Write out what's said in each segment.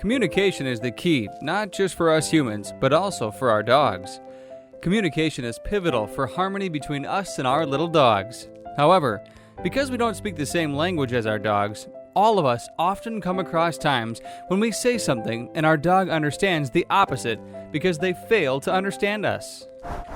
Communication is the key, not just for us humans, but also for our dogs. Communication is pivotal for harmony between us and our little dogs. However, because we don't speak the same language as our dogs, all of us often come across times when we say something and our dog understands the opposite because they fail to understand us.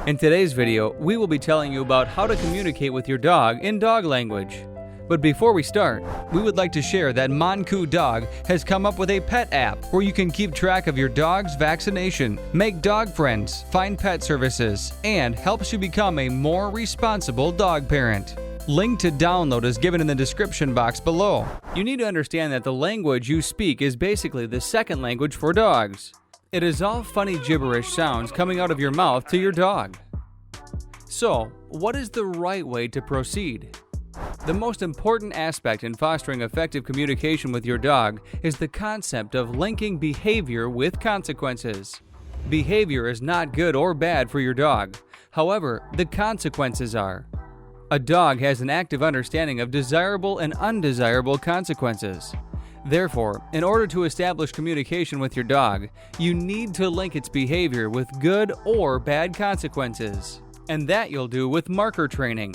In today's video, we will be telling you about how to communicate with your dog in dog language. But before we start, we would like to share that Monkoodog has come up with a pet app where you can keep track of your dog's vaccination, make dog friends, find pet services, and helps you become a more responsible dog parent. Link to download is given in the description box below. You need to understand that the language you speak is basically the second language for dogs. It is all funny gibberish sounds coming out of your mouth to your dog. So, what is the right way to proceed? The most important aspect in fostering effective communication with your dog is the concept of linking behavior with consequences. Behavior is not good or bad for your dog. However, the consequences are. A dog has an active understanding of desirable and undesirable consequences. Therefore, in order to establish communication with your dog, you need to link its behavior with good or bad consequences. And that you'll do with marker training.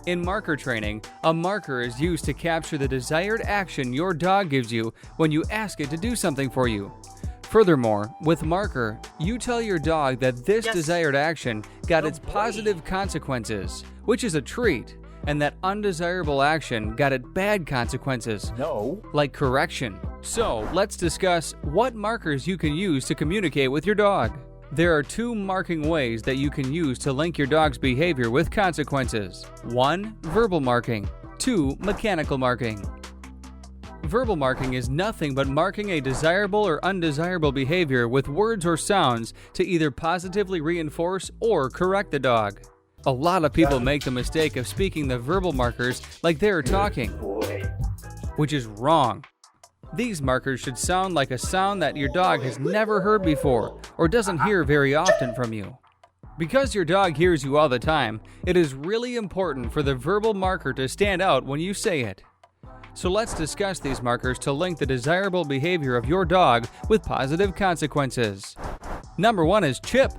In marker training, a marker is used to capture the desired action your dog gives you when you ask it to do something for you. Furthermore, with marker, you tell your dog that this desired action got its positive consequences, which is a treat, and that undesirable action got its bad consequences, like correction. So, let's discuss what markers you can use to communicate with your dog. There are two marking ways that you can use to link your dog's behavior with consequences. 1. Verbal marking. 2. Mechanical marking. Verbal marking is nothing but marking a desirable or undesirable behavior with words or sounds to either positively reinforce or correct the dog. A lot of people make the mistake of speaking the verbal markers like they are talking, which is wrong. These markers should sound like a sound that your dog has never heard before or doesn't hear very often from you. Because your dog hears you all the time, it is really important for the verbal marker to stand out when you say it. So let's discuss these markers to link the desirable behavior of your dog with positive consequences. Number 1 is chip.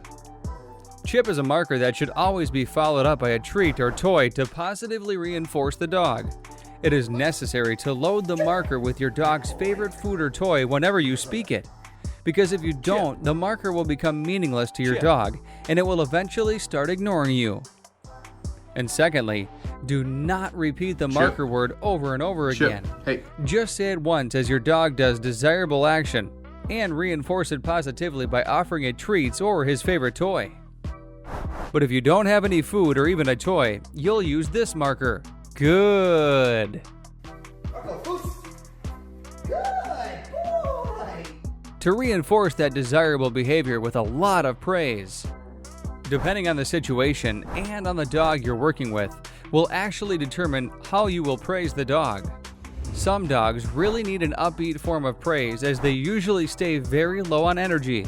Chip is a marker that should always be followed up by a treat or toy to positively reinforce the dog. It is necessary to load the marker with your dog's favorite food or toy whenever you speak it. Because if you don't, the marker will become meaningless to your dog and it will eventually start ignoring you. And secondly, do not repeat the marker word over and over again. Just say it once as your dog does desirable action and reinforce it positively by offering it treats or his favorite toy. But if you don't have any food or even a toy, you'll use this marker. Good. Good boy. To reinforce that desirable behavior with a lot of praise. Depending on the situation and on the dog you're working with, will actually determine how you will praise the dog. Some dogs really need an upbeat form of praise as they usually stay very low on energy,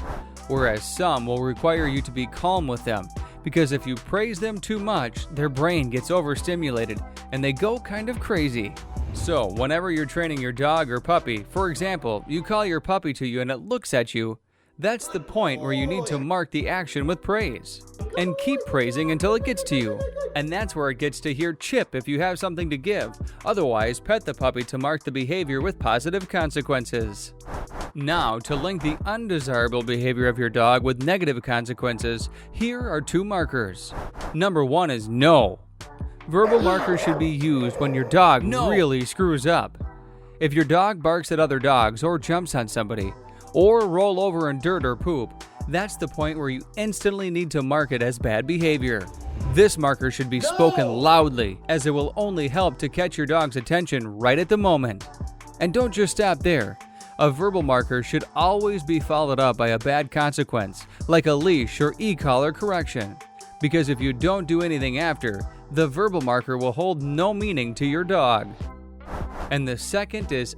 whereas some will require you to be calm with them, because if you praise them too much, their brain gets overstimulated and they go kind of crazy. So, whenever you're training your dog or puppy, for example, you call your puppy to you and it looks at you, that's the point where you need to mark the action with praise. And keep praising until it gets to you. And that's where it gets to hear chip if you have something to give. Otherwise, pet the puppy to mark the behavior with positive consequences. Now, to link the undesirable behavior of your dog with negative consequences, here are two markers. Number 1 is no. Verbal markers should be used when your dog really screws up. If your dog barks at other dogs or jumps on somebody, or roll over in dirt or poop, that's the point where you instantly need to mark it as bad behavior. This marker should be spoken loudly, as it will only help to catch your dog's attention right at the moment. And don't just stop there. A verbal marker should always be followed up by a bad consequence, like a leash or e-collar correction. Because if you don't do anything after, the verbal marker will hold no meaning to your dog. And the second is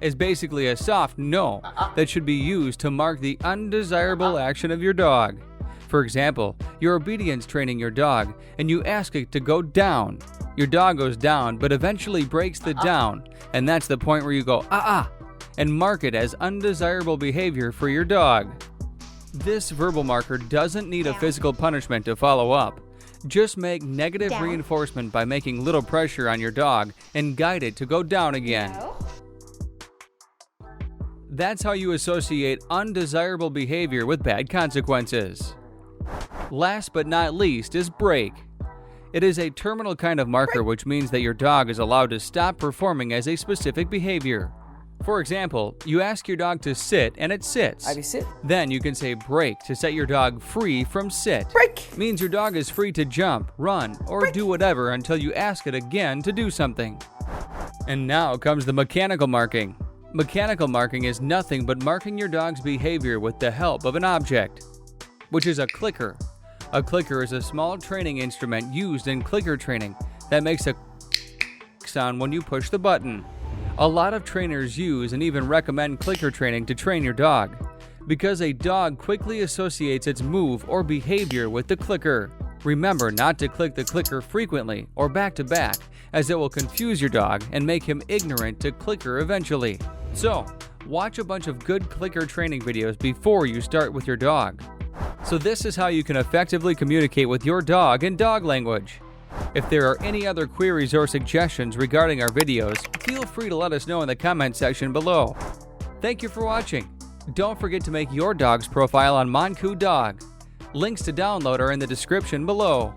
is basically a soft no that should be used to mark the undesirable action of your dog. For example, you're obedience training your dog and you ask it to go down. Your dog goes down but eventually breaks the down, and that's the point where you go and mark it as undesirable behavior for your dog. This verbal marker doesn't need a physical punishment to follow up. Just make negative reinforcement by making little pressure on your dog and guide it to go down again. That's how you associate undesirable behavior with bad consequences. Last but not least is break. It is a terminal kind of marker, which means that your dog is allowed to stop performing as a specific behavior. For example, you ask your dog to sit and it sits. I sit. Then you can say break to set your dog free from sit. Break. Means your dog is free to jump, run, or do whatever until you ask it again to do something. And now comes the mechanical marking. Mechanical marking is nothing but marking your dog's behavior with the help of an object, which is a clicker. A clicker is a small training instrument used in clicker training that makes a sound when you push the button. A lot of trainers use and even recommend clicker training to train your dog, because a dog quickly associates its move or behavior with the clicker. Remember not to click the clicker frequently or back to back, as it will confuse your dog and make him ignorant to clicker eventually. So, watch a bunch of good clicker training videos before you start with your dog. So this is how you can effectively communicate with your dog in dog language. If there are any other queries or suggestions regarding our videos, feel free to let us know in the comment section below. Thank you for watching. Don't forget to make your dog's profile on Monkoodog. Links to download are in the description below.